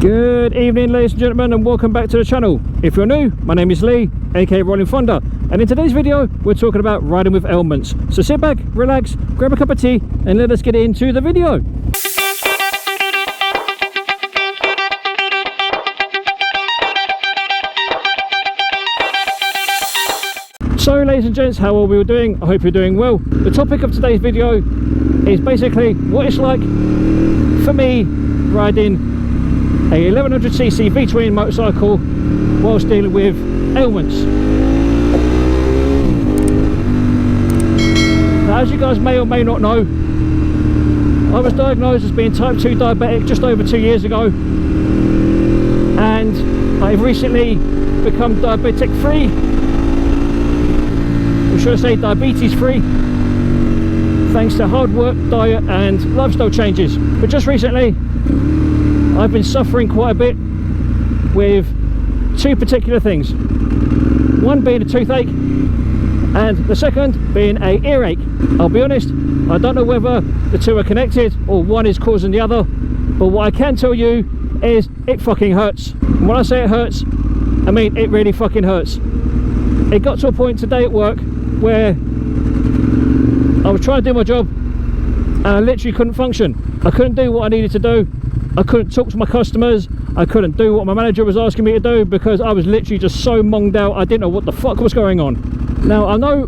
Good evening, ladies and gentlemen, and welcome back to the channel. If you're new, my name is Lee, aka Rollin Thunder, and in today's video we're talking about riding with ailments. So sit back, relax, grab a cup of tea, and let us get into the video. So ladies and gents, how are we all doing? I hope you're doing well. The topic of today's video is basically what it's like for me riding a 1100cc V-twin motorcycle whilst dealing with ailments. Now, as you guys may or may not know, I was diagnosed as being type 2 diabetic just over 2 years ago, and I've recently become diabetic free, or should I say diabetes free, thanks to hard work, diet and lifestyle changes. But just recently I've been suffering quite a bit with two particular things. One being a toothache, and the second being an earache. I'll be honest, I don't know whether the two are connected or one is causing the other, but what I can tell you is it fucking hurts. And when I say it hurts, I mean it really fucking hurts. It got to a point today at work where I was trying to do my job and I literally couldn't function. I couldn't do what I needed to do. I couldn't talk to my customers. I couldn't do what my manager was asking me to do because I was literally just so monged out. I didn't know what the fuck was going on. Now, I know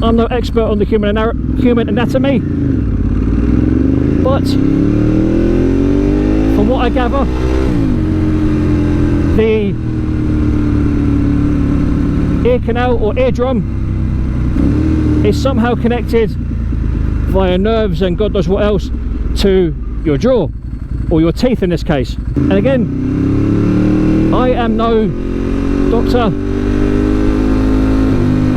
I'm no expert on the human anatomy, but from what I gather, the ear canal or eardrum is somehow connected via nerves and God knows what else to your jaw, or your teeth in this case. And again, I am no doctor,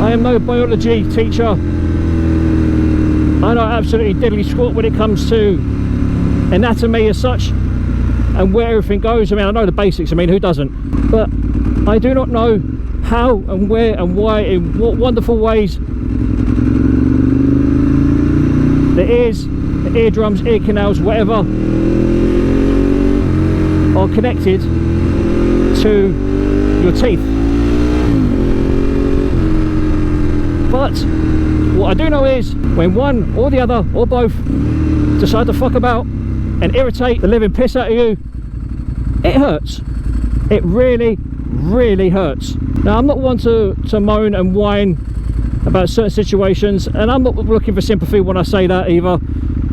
I am no biology teacher, I know absolutely diddly squat when it comes to anatomy as such and where everything goes. I mean, I know the basics, I mean, who doesn't? But I do not know how and where and why, in what wonderful ways the ears, the eardrums, ear canals, whatever, are connected to your teeth. But what I do know is when one or the other or both decide to fuck about and irritate the living piss out of you, it hurts. It really, really hurts. Now, I'm not one to moan and whine about certain situations, and I'm not looking for sympathy when I say that either.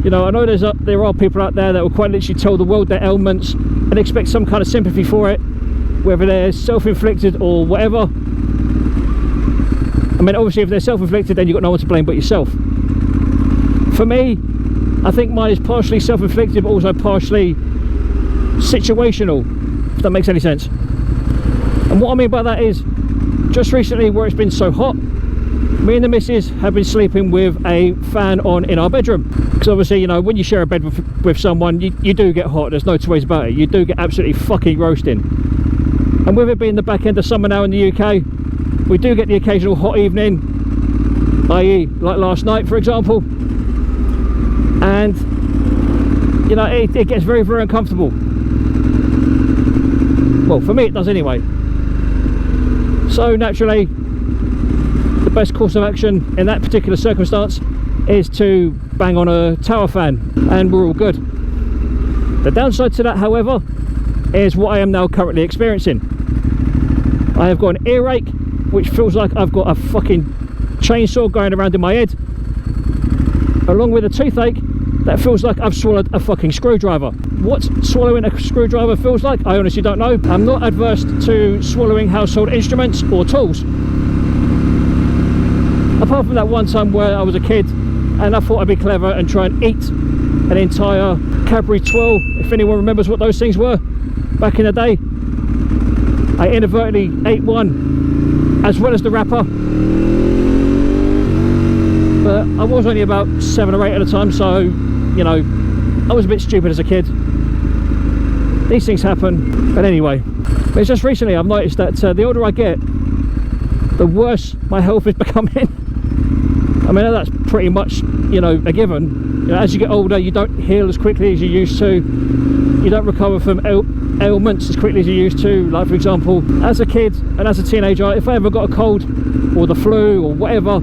You know, I know there are people out there that will quite literally tell the world their ailments and expect some kind of sympathy for it, whether they're self-inflicted or whatever. I mean, obviously if they're self-inflicted, then you've got no one to blame but yourself. For me, I think mine is partially self-inflicted but also partially situational, if that makes any sense. And what I mean by that is, just recently where it's been so hot, me and the missus have been sleeping with a fan on in our bedroom, because obviously, you know, when you share a bed with someone, you do get hot. There's no two ways about it. You do get absolutely fucking roasting. And with it being the back end of summer now in the UK, we do get the occasional hot evening, i.e. like last night for example, and you know, it gets very, very uncomfortable. Well, for me it does anyway. So naturally, the best course of action in that particular circumstance is to bang on a tower fan, and we're all good. The downside to that, however, is what I am now currently experiencing. I have got an earache, which feels like I've got a fucking chainsaw going around in my head, along with a toothache that feels like I've swallowed a fucking screwdriver. What swallowing a screwdriver feels like, I honestly don't know. I'm not adverse to swallowing household instruments or tools, apart from that one time where I was a kid and I thought I'd be clever and try and eat an entire Cadbury twirl, if anyone remembers what those things were back in the day. I inadvertently ate one as well as the wrapper, but I was only about 7 or 8 at the time, so you know, I was a bit stupid as a kid. These things happen. But anyway, it's just recently I've noticed that the older I get, the worse my health is becoming. I mean, that's pretty much, you know, a given. You know, as you get older, you don't heal as quickly as you used to. you don't recover from ailments as quickly as you used to. Like for example, as a kid and as a teenager, if I ever got a cold or the flu or whatever,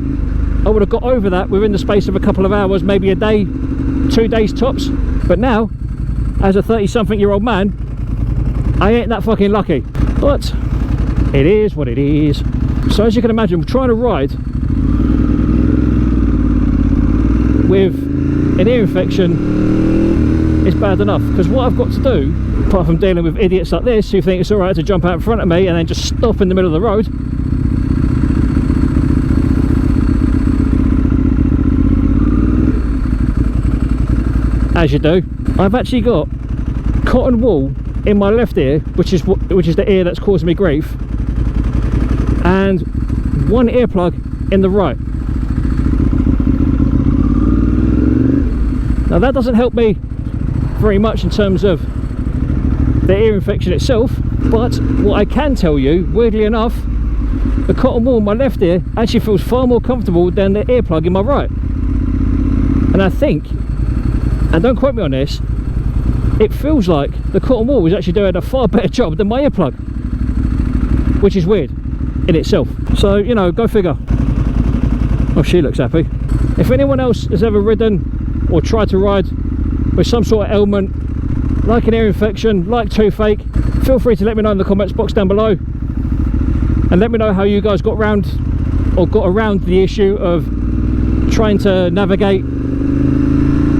I would have got over that within the space of a couple of hours, maybe a day, 2 days tops. But now, as a 30-something-year-old man, I ain't that fucking lucky. But it is what it is. So as you can imagine, trying to ride with an ear infection is bad enough, because what I've got to do, apart from dealing with idiots like this who think it's alright to jump out in front of me and then just stop in the middle of the road, as you do, I've actually got cotton wool in my left ear, which is the ear that's causing me grief, and one earplug in the right. Now that doesn't help me very much in terms of the ear infection itself, but what I can tell you, weirdly enough, the cotton wool in my left ear actually feels far more comfortable than the earplug in my right. And I think, and don't quote me on this, it feels like the cotton wool is actually doing a far better job than my earplug, which is weird in itself. So, you know, go figure. Oh, she looks happy. If anyone else has ever ridden or tried to ride with some sort of ailment, like an ear infection, like toothache, feel free to let me know in the comments box down below, and let me know how you guys got around the issue of trying to navigate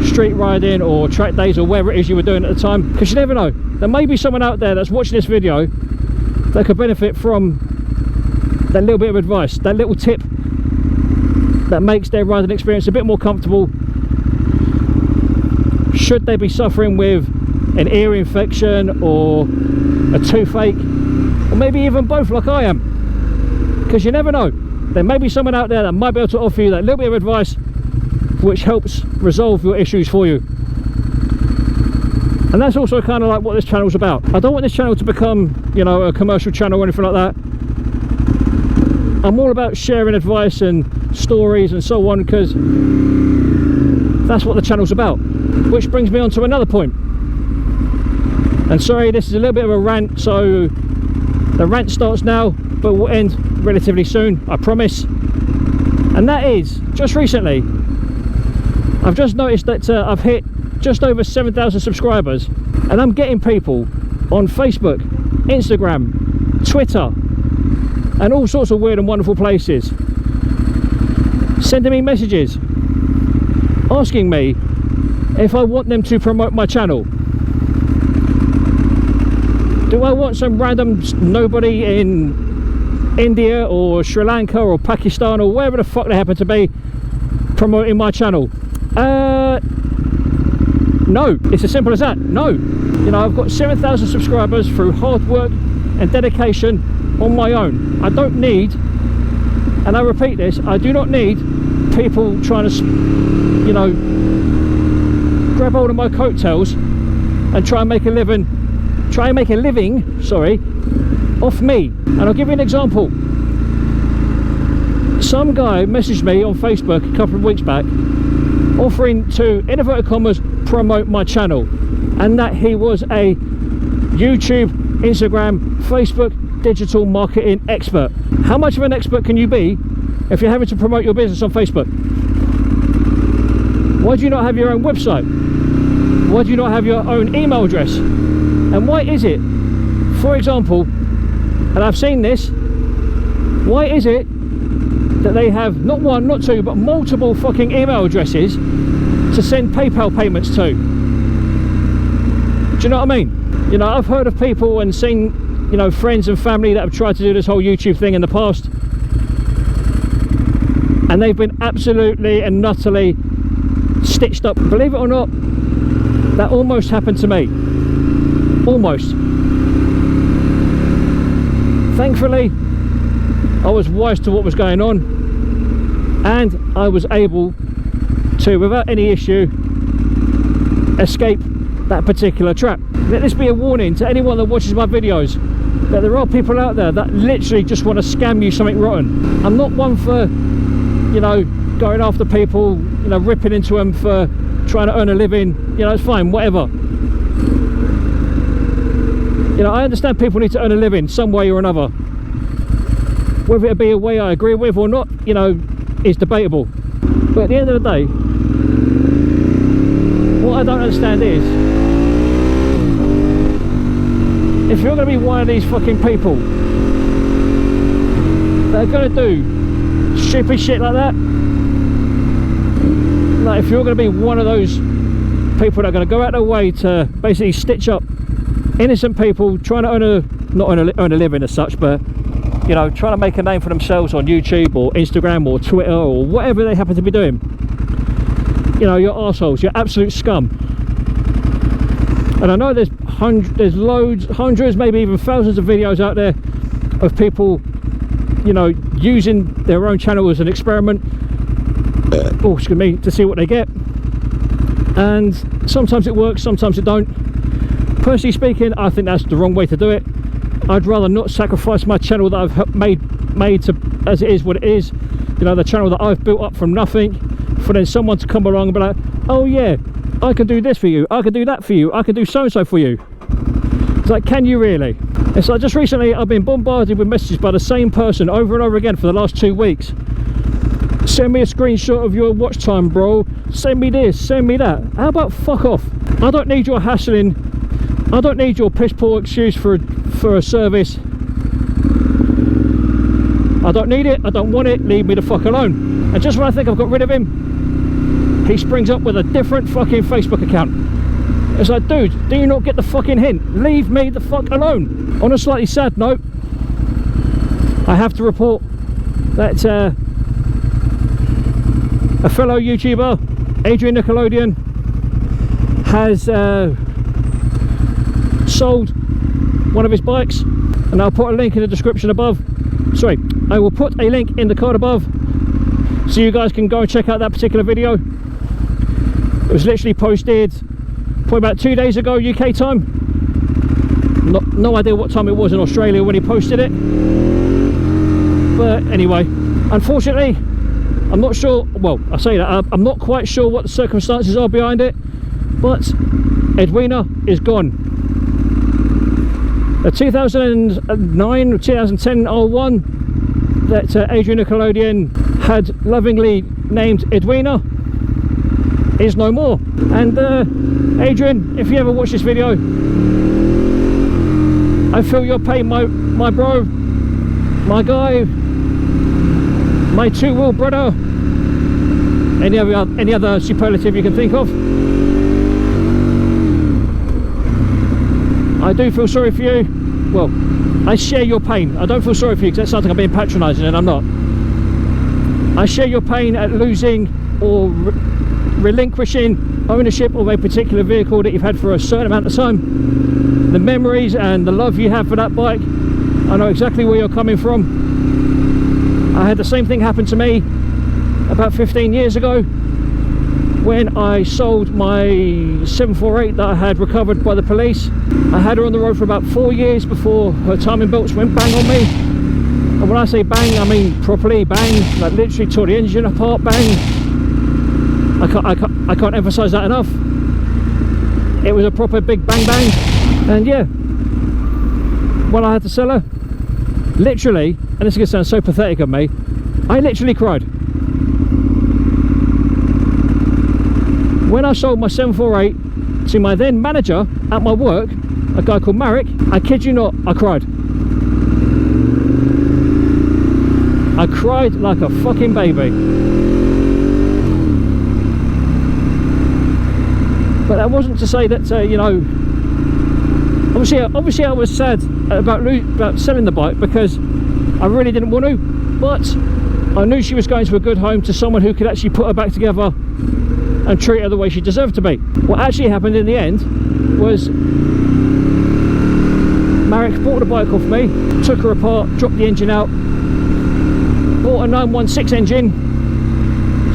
street riding or track days or whatever it is you were doing at the time, because you never know, there may be someone out there that's watching this video that could benefit from that little bit of advice, that little tip that makes their riding experience a bit more comfortable, should they be suffering with an ear infection or a toothache, or maybe even both like I am, because you never know, there may be someone out there that might be able to offer you that little bit of advice which helps resolve your issues for you. And that's also kind of like what this channel's about. I don't want this channel to become, you know, a commercial channel or anything like that. I'm all about sharing advice and stories and so on, because that's what the channel's about. Which brings me on to another point. And sorry, this is a little bit of a rant, so the rant starts now, but will end relatively soon, I promise. And that is, just recently, I've just noticed that I've hit just over 7,000 subscribers, and I'm getting people on Facebook, Instagram, Twitter, and all sorts of weird and wonderful places sending me messages asking me if I want them to promote my channel. Do I want some random nobody in India or Sri Lanka or Pakistan or wherever the fuck they happen to be promoting my channel? No, it's as simple as that. No. You know, I've got 7,000 subscribers through hard work and dedication on my own. I don't need, and I repeat this, I do not need people trying to, you know, grab hold of my coattails and try and make a living, sorry, off me. And I'll give you an example. Some guy messaged me on Facebook a couple of weeks back offering to, in inverted commas, promote my channel, and that he was a YouTube, Instagram, Facebook digital marketing expert. How much of an expert can you be if you're having to promote your business on Facebook? Why do you not have your own website? Why do you not have your own email address? And why is it, for example, and I've seen this, why is it that they have not one, not two, but multiple fucking email addresses to send PayPal payments to? Do you know what I mean? You know, I've heard of people and seen, you know, friends and family that have tried to do this whole YouTube thing in the past, and they've been absolutely and utterly stitched up. Believe it or not, that almost happened to me. Almost. Thankfully, I was wise to what was going on, and I was able to, without any issue, escape that particular trap. Let this be a warning to anyone that watches my videos, that there are people out there that literally just want to scam you something rotten. I'm not one for, you know, going after people, you know, ripping into them for trying to earn a living. You know, it's fine, whatever. You know, I understand people need to earn a living some way or another. Whether it be a way I agree with or not, you know, is debatable. But at the end of the day, what I don't understand is, if you're going to be one of these fucking people that are going to do stupid shit like that, like if you're going to be one of those people that are going to go out their way to basically stitch up innocent people trying to earn a living as such, but you know, trying to make a name for themselves on YouTube or Instagram or Twitter or whatever they happen to be doing, you know, you're arseholes, you're absolute scum. And I know there's loads, hundreds, maybe even thousands of videos out there of people, you know, using their own channel as an experiment, oh excuse me, to see what they get. And sometimes it works, sometimes it don't. Personally speaking, I think that's the wrong way to do it. I'd rather not sacrifice my channel that I've made to, as it is what it is, you know, the channel that I've built up from nothing, for then someone to come along and be like, oh yeah, I can do this for you, I can do that for you, I can do so and so for you. It's like, can you really? It's like, just recently I've been bombarded with messages by the same person over and over again for the last 2 weeks. Send me a screenshot of your watch time, bro. Send me this, send me that. How about fuck off? I don't need your hassling. I don't need your piss poor excuse for a service. I don't need it, I don't want it, leave me the fuck alone. And just when I think I've got rid of him, he springs up with a different fucking Facebook account. It's like, dude, do you not get the fucking hint? Leave me the fuck alone. On a slightly sad note, I have to report that a fellow YouTuber, Adrian Nickelodeon, has sold one of his bikes, and I'll put a link in the description above. Sorry, I will put a link in the card above so you guys can go and check out that particular video. It was literally posted probably about 2 days ago UK time. No idea what time it was in Australia when he posted it, but anyway, unfortunately I'm not sure, well I say that, I'm not quite sure what the circumstances are behind it, but Edwina is gone. The 2009 or 2010 R1 that Adrian Nickelodeon had lovingly named Edwina is no more. And Adrian, if you ever watch this video, I feel your pain, my bro, my guy, my two-wheel brother, any other superlative you can think of. I do feel sorry for you. Well, I share your pain. I don't feel sorry for you because that sounds like I'm being patronising, and I'm not. I share your pain at losing or relinquishing ownership of a particular vehicle that you've had for a certain amount of time. The memories and the love you have for that bike, I know exactly where you're coming from. I had the same thing happen to me about 15 years ago when I sold my 748 that I had recovered by the police. I had her on the road for about 4 years before her timing belts went bang on me. And when I say bang, I mean properly bang, like literally tore the engine apart, bang. I can't emphasize that enough. It was a proper big bang bang. And yeah, when I had to sell her, literally, and this is going to sound so pathetic of me, I literally cried. When I sold my 748 to my then manager at my work, a guy called Marek, I kid you not, I cried. I cried like a fucking baby. But that wasn't to say that, you know, obviously I was sad about selling the bike because I really didn't want to, but I knew she was going to a good home, to someone who could actually put her back together and treat her the way she deserved to be. What actually happened in the end was Marek bought the bike off me, took her apart, dropped the engine out, bought a 916 engine,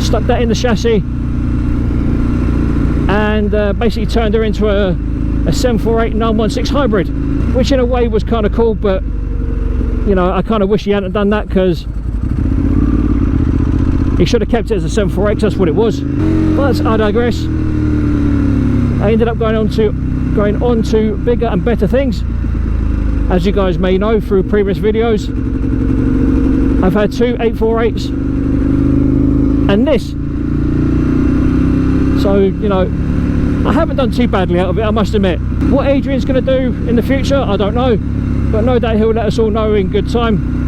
stuck that in the chassis, and basically turned her into a 748 916 hybrid, which in a way was kind of cool, but you know, I kind of wish he hadn't done that, because he should have kept it as a 748, that's what it was. But I digress. I ended up going on to bigger and better things. As you guys may know through previous videos, I've had two 848s and this, so you know, I haven't done too badly out of it, I must admit. What Adrian's going to do in the future, I don't know, but no doubt he'll let us all know in good time.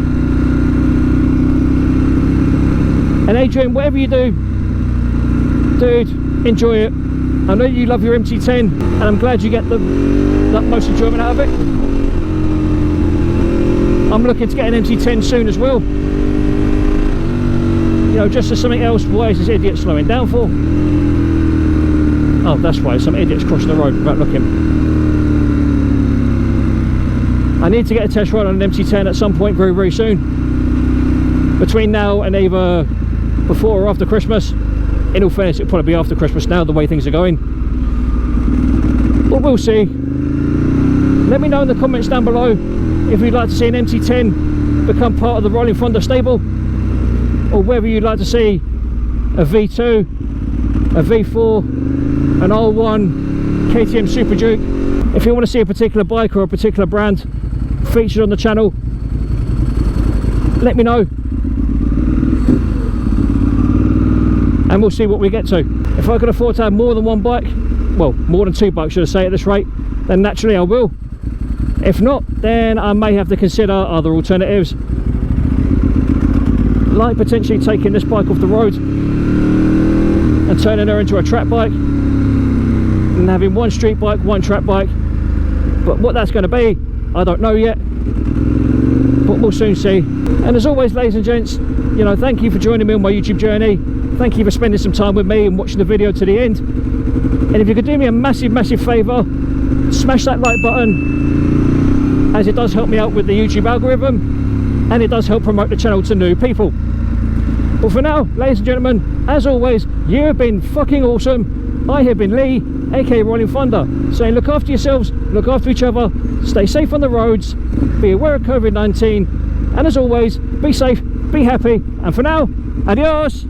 And Adrian, whatever you do, dude, enjoy it. I know you love your MT10 and I'm glad you get the most enjoyment out of it. I'm looking to get an MT10 soon as well. You know, just as something else. Why is this idiot slowing down for? Oh, that's why, some idiots crossing the road without looking. I need to get a test ride on an MT10 at some point very, very soon. Between now and either before or after Christmas. In all fairness, it'll probably be after Christmas now, the way things are going. But we'll see. Let me know in the comments down below if you'd like to see an MT10 become part of the Rollin Thunder stable, or whether you'd like to see a V2, a V4, an R1, KTM Super Duke. If you want to see a particular bike or a particular brand featured on the channel, let me know and we'll see what we get to. If I could afford to have more than one bike, well, more than two bikes should I say at this rate, then naturally I will. If not, then I may have to consider other alternatives, like potentially taking this bike off the road and turning her into a track bike and having one street bike, one track bike. But what that's going to be, I don't know yet, but we'll soon see. And as always, ladies and gents, you know, thank you for joining me on my YouTube journey. Thank you for spending some time with me and watching the video to the end. And if you could do me a massive favour, smash that like button, as it does help me out with the YouTube algorithm and it does help promote the channel to new people. But for now, ladies and gentlemen, as always, you have been fucking awesome. I have been Lee, aka Rollin Thunder, saying look after yourselves, look after each other, stay safe on the roads, be aware of COVID-19, and as always, be safe, be happy, and for now, adios.